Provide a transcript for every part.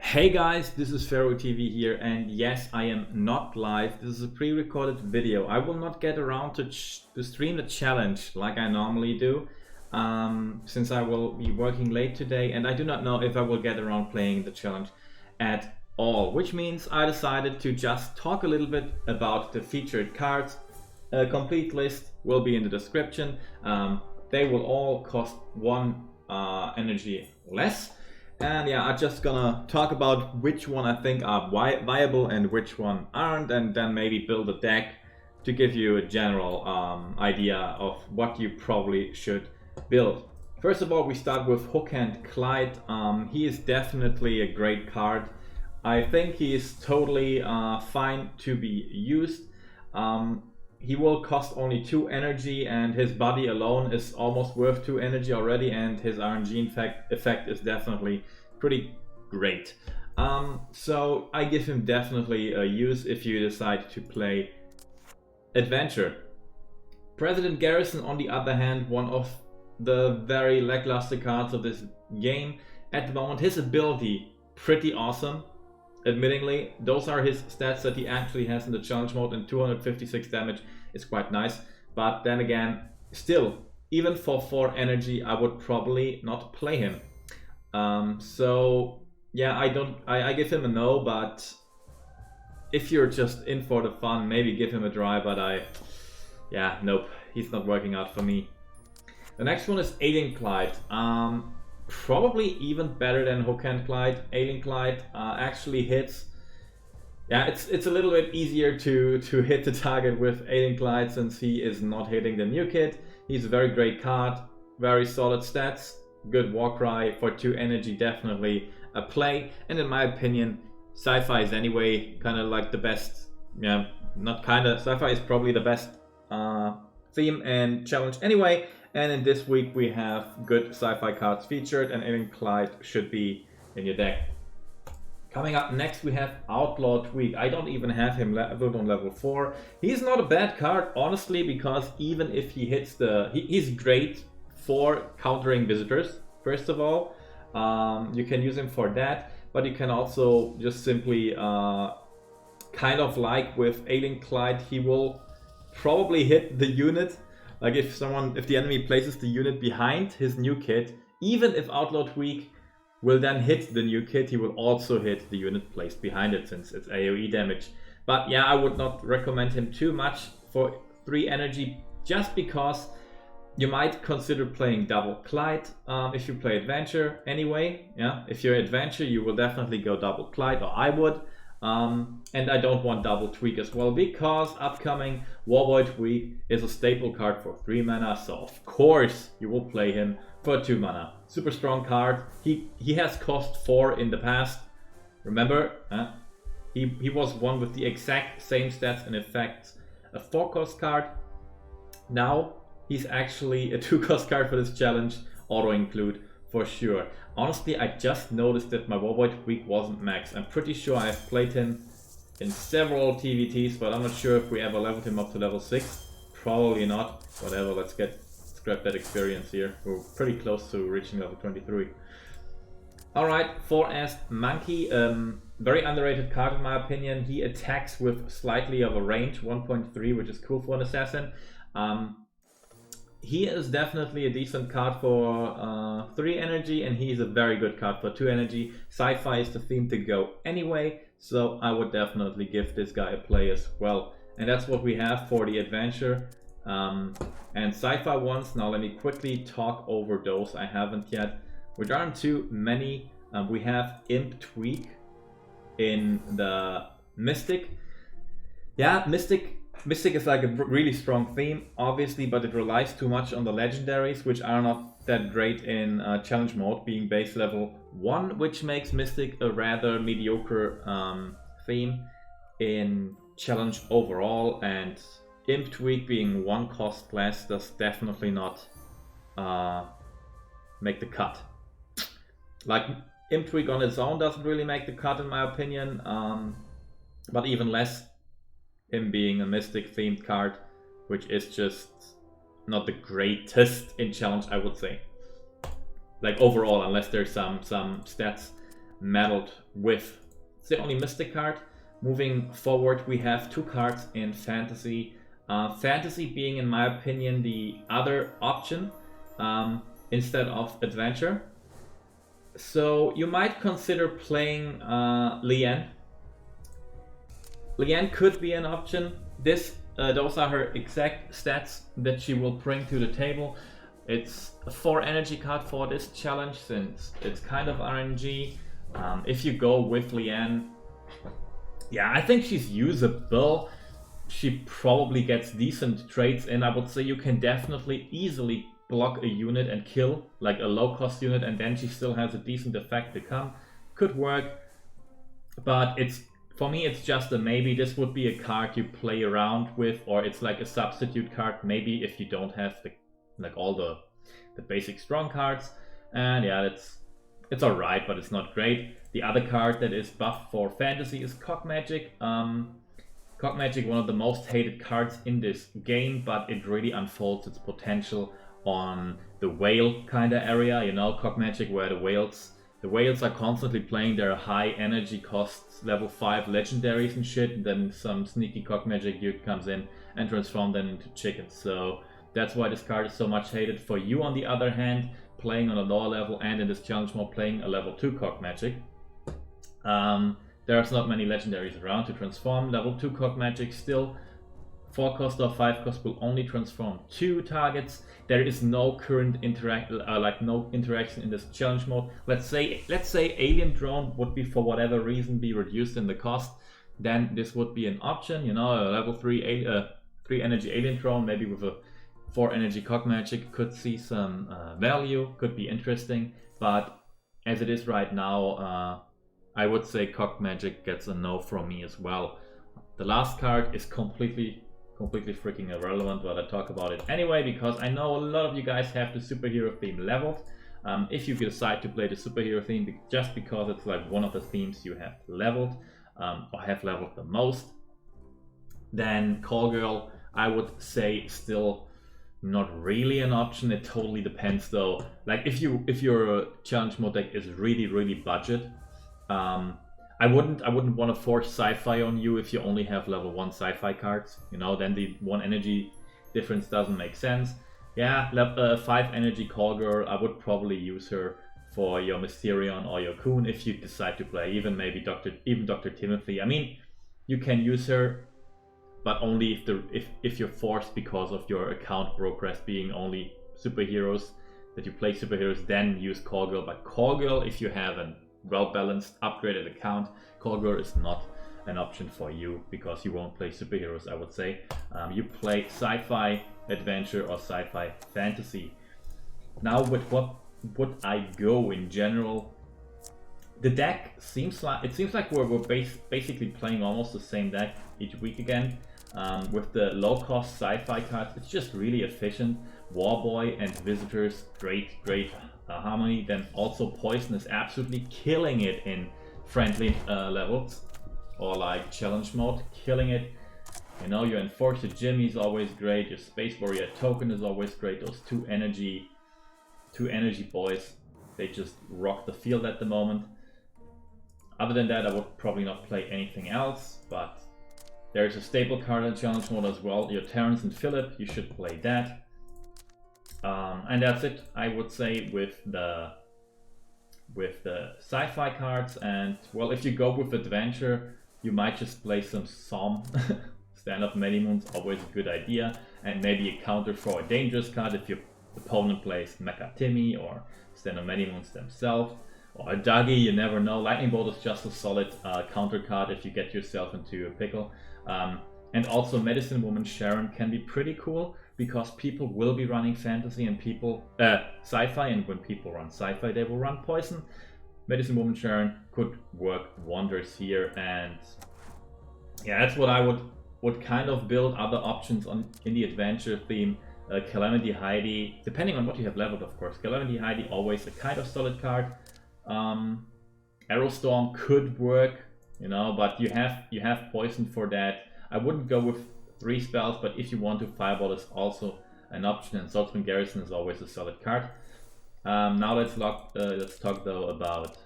Hey guys, this is Faro TV here, and yes, I am not live. This is a pre-recorded video. I will not get around to stream the challenge like I normally do, since I will be working late today, and I do not know if I will get around playing the challenge at all, which means I decided to just talk a little bit about the featured cards. A complete list will be in the description. They will all cost 1 energy less. And yeah, I'm just gonna talk about which one I think are viable and which one aren't, and then maybe build a deck to give you a general idea of what you probably should build. First of all, we start with Hookhand Clyde. He is definitely a great card. I think he is totally fine to be used. He will cost only 2 energy, and his body alone is almost worth 2 energy already, and his RNG effect is definitely pretty great. So I give him definitely a use if you decide to play Adventure. President Garrison, on the other hand, one of the very lackluster cards of this game at the moment. His ability, pretty awesome. Admittingly, those are his stats that he actually has in the challenge mode, and 256 damage is quite nice. But then again, still, even for 4 energy, I would probably not play him. So yeah, I give him a no, but if you're just in for the fun, maybe give him a try, but yeah, nope, he's not working out for me. The next one is Alien Clyde. Probably even better than Hookhand Clyde. Alien Clyde actually hits. Yeah, it's a little bit easier to hit the target with Alien Clyde, since he is not hitting the new kit. He's a very great card, very solid stats, good war cry. For 2 energy, definitely a play. And in my opinion, Scifi is anyway kind of like the best. Yeah, not kind of. Scifi is probably the best theme and challenge anyway. And in this week we have good sci-fi cards featured, and Alien Clyde should be in your deck. Coming up next we have Outlaw Tweek. I don't even have him leveled on level 4. He's not a bad card, honestly, because even if he hits he's great for countering visitors, first of all. You can use him for that, but you can also just simply, kind of like with Alien Clyde, he will probably hit the unit. Like if the enemy places the unit behind his new kit, even if Outlaw Tweek will then hit the new kit, he will also hit the unit placed behind it, since it's AoE damage. But yeah, I would not recommend him too much for 3 energy, just because you might consider playing double Clyde if you play Adventure anyway. Yeah, if you're Adventure, you will definitely go double Clyde, or I would. And I don't want double Tweek as well, because upcoming Warboy Tweek is a staple card for 3 mana, so of course you will play him for 2 mana. Super strong card. He has cost 4 in the past. Remember, he was one with the exact same stats and effects, a 4-cost card. Now he's actually a 2-cost card for this challenge, auto include for sure. Honestly, I just noticed that my Warboy Tweek wasn't max. I'm pretty sure I've played him in several TVTs, but I'm not sure if we ever leveled him up to level 6. Probably not. Whatever, let's grab that experience here. We're pretty close to reaching level 23. Alright, 4S Monkey. Very underrated card in my opinion. He attacks with slightly of a range, 1.3, which is cool for an assassin. He is definitely a decent card for 3 energy, and he's a very good card for 2 energy. Sci-fi is the theme to go anyway, so I would definitely give this guy a play as well. And that's what we have for the Adventure and Sci-fi ones. Now let me quickly talk over those I haven't yet, which aren't too many. We have Imp Tweek in the Mystic. Yeah, Mystic is like a really strong theme, obviously, but it relies too much on the legendaries, which are not that great in challenge mode, being base level 1, which makes Mystic a rather mediocre theme in challenge overall. And Imp Tweek being 1 cost less does definitely not make the cut. Like, Imp Tweek on its own doesn't really make the cut in my opinion, but even less him being a Mystic themed card, which is just not the greatest in challenge, I would say. Like overall, unless there's some stats meddled with. It's the only Mystic card. Moving forward, we have 2 cards in Fantasy. Fantasy being, in my opinion, the other option instead of Adventure. So you might consider playing Lianne. Lianne could be an option. Those are her exact stats that she will bring to the table. It's a 4 energy card for this challenge since it's kind of RNG. If you go with Lianne, yeah, I think she's usable. She probably gets decent trades in. I would say you can definitely easily block a unit and kill, like a low cost unit, and then she still has a decent effect to come. Could work, but for me it's just a maybe. This would be a card you play around with, or it's like a substitute card maybe if you don't have all the basic strong cards. And yeah, it's alright, but it's not great. The other card that is buffed for Fantasy is Cog Magic. Cog Magic, one of the most hated cards in this game, but it really unfolds its potential on the whale kind of area, you know, Cog Magic, where the whales are constantly playing their high energy costs, level 5 legendaries and shit, and then some sneaky Cog Magic dude comes in and transforms them into chickens. So that's why this card is so much hated. For you, on the other hand, playing on a lower level and in this challenge mode playing a level 2 Cog Magic, there's not many legendaries around to transform. Level 2 Cog Magic still 4 cost or 5 cost will only transform 2 targets. There is no current no interaction in this challenge mode. Let's say Alien Drone would be, for whatever reason, be reduced in the cost. Then this would be an option, you know, a level 3 energy Alien Drone, maybe with a 4 energy Cog Magic could see some value, could be interesting. But as it is right now, I would say Cog Magic gets a no from me as well. The last card is completely freaking irrelevant, but I talk about it anyway because I know a lot of you guys have the superhero theme leveled. If you decide to play the superhero theme just because it's like one of the themes you have leveled or have leveled the most, then Call Girl, I would say, still not really an option. It totally depends though. Like if your challenge mode deck is really budget, I wouldn't want to force Sci-Fi on you if you only have level 1 Sci-Fi cards. You know, then the 1 energy difference doesn't make sense. Yeah, 5 energy Call Girl, I would probably use her for your Mysterion or your Coon if you decide to play. Even maybe Dr. Timothy. I mean, you can use her, but only if you're forced because of your account progress being only superheroes, that you play superheroes, then use Call Girl. But Call Girl, if you have a well-balanced, upgraded account, Call Girl is not an option for you because you won't play superheroes, I would say. You play Sci-Fi Adventure or Sci-Fi Fantasy. Now, with what would I go in general? The deck seems like we're basically playing almost the same deck each week again. With the low-cost Sci-Fi cards, it's just really efficient. Warboy and Visitors, great harmony. Then also Poison is absolutely killing it in friendly levels or like challenge mode, killing it. You know, your Enforcer Jimmy is always great. Your Space Warrior Token is always great. Those two energy boys, they just rock the field at the moment. Other than that, I would probably not play anything else, but there's a staple card in challenge mode as well. Your Terrance and Phillip, you should play that. And that's it, I would say, with the Sci-Fi cards. And well, if you go with Adventure, you might just play some Psalm. Stand-up Many-Moon's always a good idea, and maybe a counter for a dangerous card if your opponent plays Mecha Timmy or Stand-up Many-Moons themselves, or a Dougie, you never know. Lightning Bolt is just a solid counter card if you get yourself into a pickle. And also Medicine Woman Sharon can be pretty cool because people will be running Fantasy and Sci-Fi, and when people run Sci-Fi they will run Poison. Medicine Woman Sharon could work wonders here, and yeah, that's what I would kind of build. Other options in the adventure theme, Calamity Heidi, depending on what you have leveled, of course. Calamity Heidi, always a kind of solid card. Aerostorm could work, you know, but you have Poison for that. I wouldn't go with 3 spells, but if you want to, Fireball is also an option, and Swordsman Garrison is always a solid card. Now let's talk though about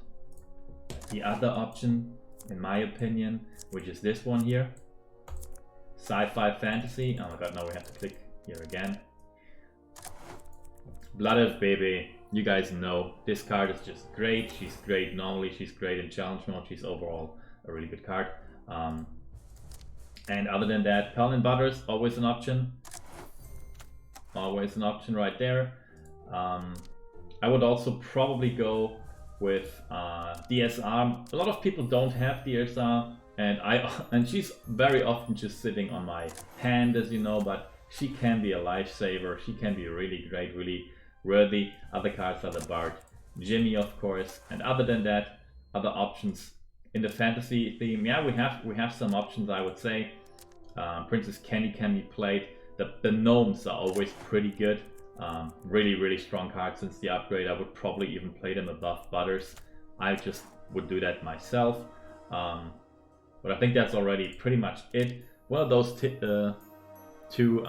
the other option, in my opinion, which is this one here. Sci-fi fantasy. Oh my god, now we have to click here again. Blood of Bebe. You guys know this card is just great. She's great normally, she's great in challenge mode, she's overall a really good card. And other than that, Paladin Butters, always an option. Always an option right there. I would also probably go with DSR. A lot of people don't have DSR, and she's very often just sitting on my hand, as you know, but she can be a lifesaver. She can be really great, really worthy. Other cards are the Bard, Jimmy, of course, and other than that, other options in the fantasy theme. Yeah, we have some options, I would say. Princess Kenny can be played. The Gnomes are always pretty good. Really strong cards since the upgrade. I would probably even play them above Butters. I just would do that myself. But I think that's already pretty much it. One of those two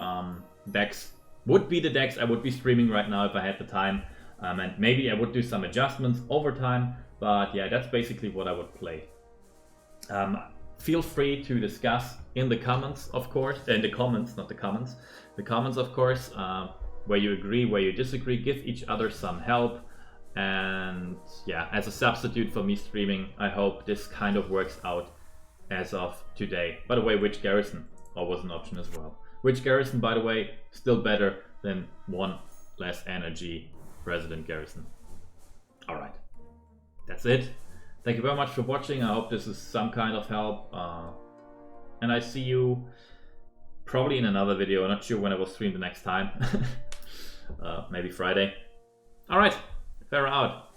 decks would be the decks I would be streaming right now if I had the time. And maybe I would do some adjustments over time. But yeah, that's basically what I would play. Feel free to discuss in the comments, of course. In the comments, not the comments. The comments, of course. Where you agree, where you disagree. Give each other some help. And yeah, as a substitute for me streaming, I hope this kind of works out as of today. By the way, which Garrison was an option as well. Which Garrison, by the way, still better than one less energy Resident Garrison. Alright, that's it. Thank you very much for watching. I hope this is some kind of help. And I see you probably in another video. I'm not sure when I will stream the next time. Maybe Friday. Alright, Faro out.